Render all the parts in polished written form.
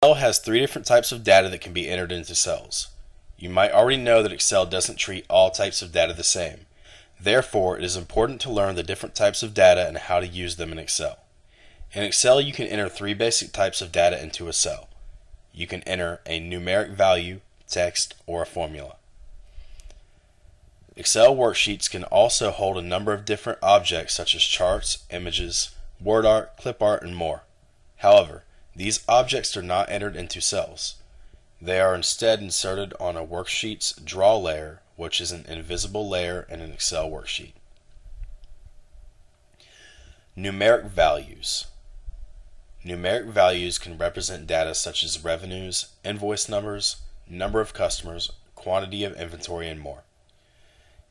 Excel has three different types of data that can be entered into cells. You might already know that Excel doesn't treat all types of data the same. Therefore, it is important to learn the different types of data and how to use them in Excel. In Excel, you can enter three basic types of data into a cell. You can enter a numeric value, text, or a formula. Excel worksheets can also hold a number of different objects such as charts, images, word art, clip art, and more. However, these objects are not entered into cells. They are instead inserted on a worksheet's draw layer, which is an invisible layer in an Excel worksheet. Numeric values. Numeric values can represent data such as revenues, invoice numbers, number of customers, quantity of inventory, and more.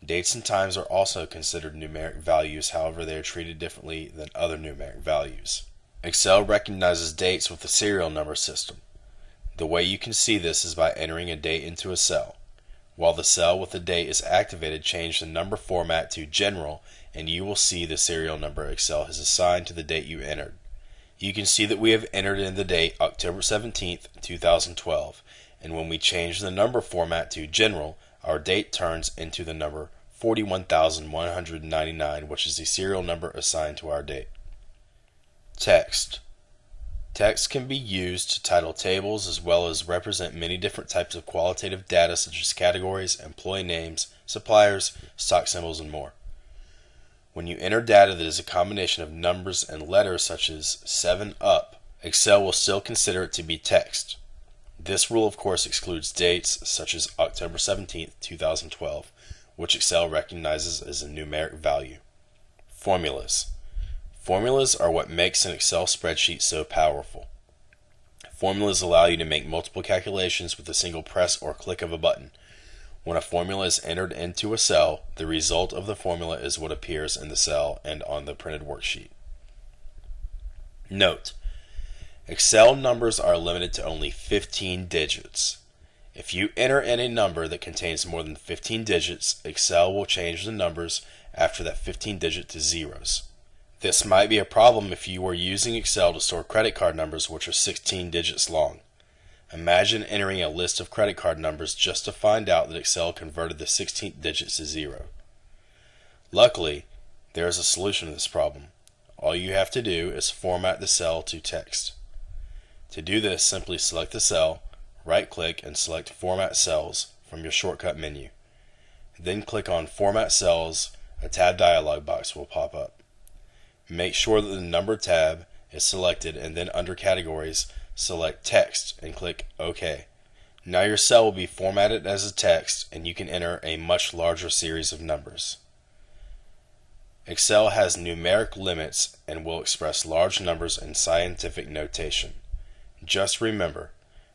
Dates and times are also considered numeric values, however they are treated differently than other numeric values. Excel recognizes dates with the serial number system. The way you can see this is by entering a date into a cell. While the cell with the date is activated, change the number format to General and you will see the serial number Excel has assigned to the date you entered. You can see that we have entered in the date October 17th, 2012, and when we change the number format to General, our date turns into the number 41,199, which is the serial number assigned to our date. Text. Text can be used to title tables as well as represent many different types of qualitative data such as categories, employee names, suppliers, stock symbols, and more. When you enter data that is a combination of numbers and letters such as 7 up, Excel will still consider it to be text. This rule of course excludes dates such as October 17th, 2012, which Excel recognizes as a numeric value. Formulas. Formulas are what makes an Excel spreadsheet so powerful. Formulas allow you to make multiple calculations with a single press or click of a button. When a formula is entered into a cell, the result of the formula is what appears in the cell and on the printed worksheet. Note: Excel numbers are limited to only 15 digits. If you enter in a number that contains more than 15 digits, Excel will change the numbers after that 15 digit to zeros. This might be a problem if you are using Excel to store credit card numbers which are 16 digits long. Imagine entering a list of credit card numbers just to find out that Excel converted the 16th digits to 0. Luckily, there is a solution to this problem. All you have to do is format the cell to text. To do this, simply select the cell, right-click, and select Format Cells from your shortcut menu. Then click on Format Cells. A tab dialog box will pop up. Make sure that the Number tab is selected, and then under Categories, select Text and click OK. Now your cell will be formatted as a text and you can enter a much larger series of numbers. Excel has numeric limits and will express large numbers in scientific notation. Just remember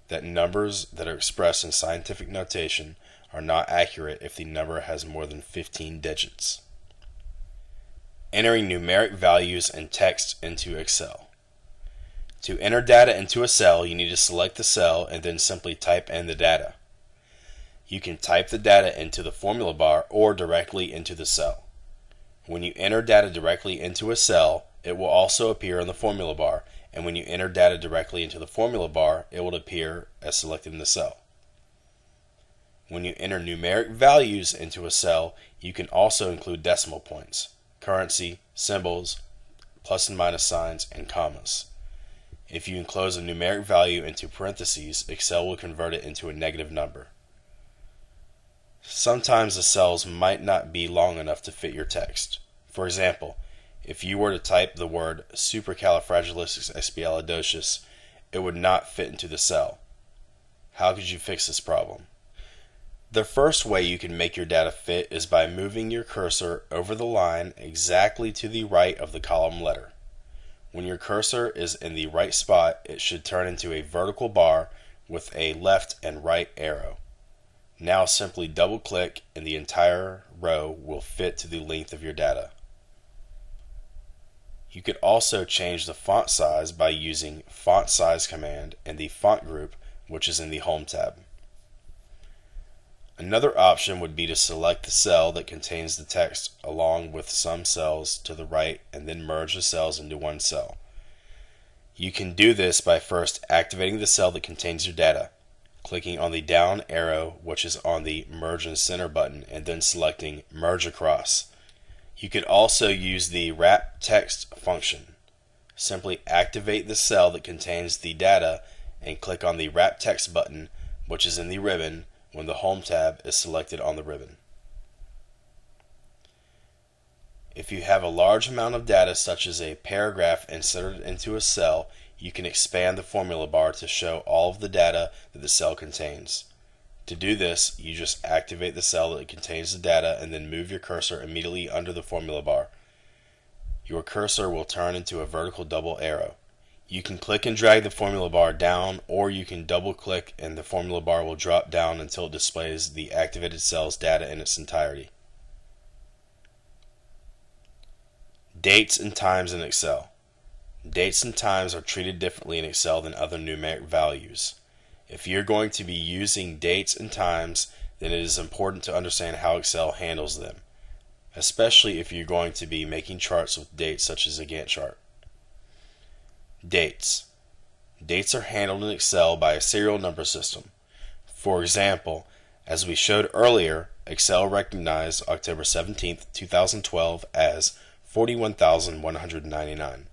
that numbers that are expressed in scientific notation are not accurate if the number has more than 15 digits. Entering numeric values and text into Excel. To enter data into a cell, you need to select the cell and then simply type in the data. You can type the data into the formula bar or directly into the cell. When you enter data directly into a cell, it will also appear in the formula bar, and when you enter data directly into the formula bar, it will appear as selected in the cell. When you enter numeric values into a cell, you can also include decimal points, currency, symbols, plus and minus signs, and commas. If you enclose a numeric value into parentheses, Excel will convert it into a negative number. Sometimes the cells might not be long enough to fit your text. For example, if you were to type the word supercalifragilisticexpialidocious, it would not fit into the cell. How could you fix this problem? The first way you can make your data fit is by moving your cursor over the line exactly to the right of the column letter. When your cursor is in the right spot, it should turn into a vertical bar with a left and right arrow. Now simply double click and the entire row will fit to the length of your data. You could also change the font size by using Font Size command in the Font group, which is in the Home tab. Another option would be to select the cell that contains the text along with some cells to the right and then merge the cells into one cell. You can do this by first activating the cell that contains your data, clicking on the down arrow which is on the Merge and Center button, and then selecting Merge Across. You could also use the wrap text function. Simply activate the cell that contains the data and click on the wrap text button which is in the ribbon when the Home tab is selected on the ribbon. If you have a large amount of data such as a paragraph inserted into a cell, you can expand the formula bar to show all of the data that the cell contains. To do this, you just activate the cell that contains the data and then move your cursor immediately under the formula bar. Your cursor will turn into a vertical double arrow. You can click and drag the formula bar down, or you can double click and the formula bar will drop down until it displays the activated cell's data in its entirety. Dates and times in Excel. Dates and times are treated differently in Excel than other numeric values. If you're going to be using dates and times, then it is important to understand how Excel handles them, especially if you're going to be making charts with dates such as a Gantt chart. Dates. Dates are handled in Excel by a serial number system. For example, as we showed earlier, Excel recognized October 17, 2012 as 41,199.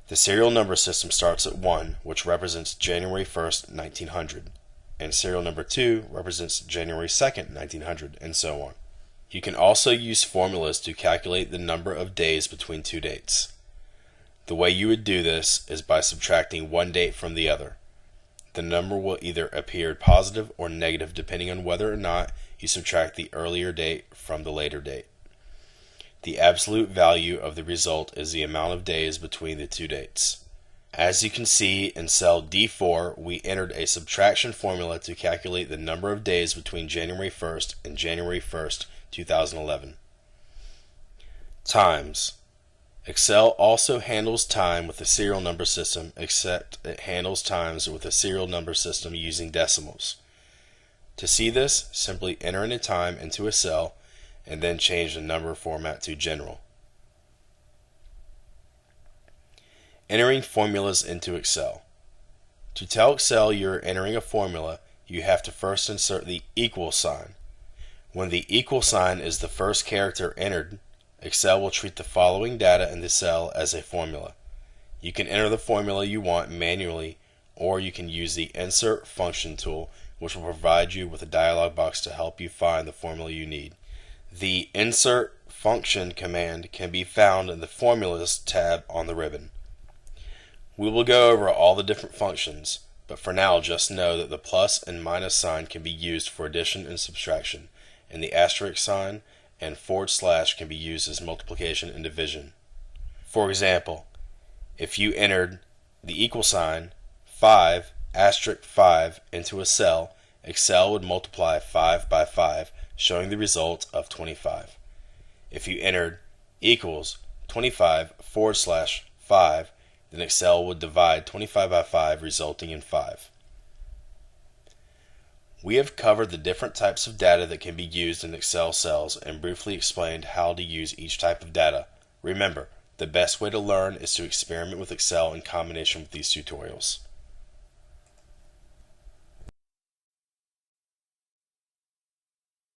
The serial number system starts at 1, which represents January 1st, 1900, and serial number 2 represents January 2nd, 1900, and so on. You can also use formulas to calculate the number of days between two dates. The way you would do this is by subtracting one date from the other. The number will either appear positive or negative depending on whether or not you subtract the earlier date from the later date. The absolute value of the result is the amount of days between the two dates. As you can see in cell D4, we entered a subtraction formula to calculate the number of days between January 1st and January 1st, 2011. Times. Excel also handles time with a serial number system, except it handles times with a serial number system using decimals. To see this, simply enter in a time into a cell and then change the number format to general. Entering formulas into Excel. To tell Excel you're entering a formula, you have to first insert the equal sign. When the equal sign is the first character entered, Excel will treat the following data in the cell as a formula. You can enter the formula you want manually, or you can use the Insert Function tool, which will provide you with a dialog box to help you find the formula you need. The Insert Function command can be found in the Formulas tab on the ribbon. We will go over all the different functions, but for now just know that the plus and minus sign can be used for addition and subtraction, and the asterisk sign and / can be used as multiplication and division. For example, if you entered the equal sign 5 * 5 into a cell, Excel would multiply 5 by 5, showing the result of 25. If you entered equals 25 / 5, then Excel would divide 25 by 5, resulting in 5. We have covered the different types of data that can be used in Excel cells and briefly explained how to use each type of data. Remember, the best way to learn is to experiment with Excel in combination with these tutorials.